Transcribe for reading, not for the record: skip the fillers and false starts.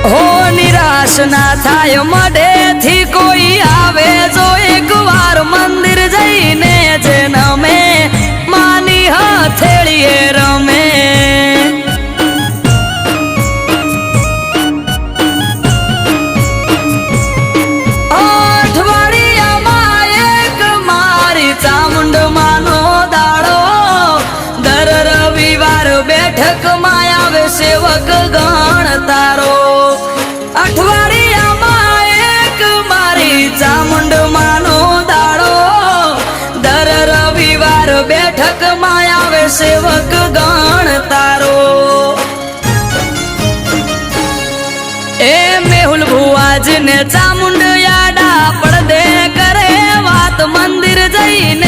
હો નિરાશ ના થાય મઢેથી કોઈ આવે જો એક વાર મંદિર જઈને જન્મે માની હથેળીએ રમે અઠવાડિયામાં એક મારી ચામુંડ માનો દાડો દર રવિવાર બેઠકમાં આવે સેવક ગણ તારો અઠવાડિયામાં એક મારી ચામુંડ માનો દાડો દર રવિવાર બેઠકમાં આવે સેવક ગણ તારો એ મેહુલ ભુવાજીને ચામુંડ યાડા પડદે કરે વાત મંદિર જઈને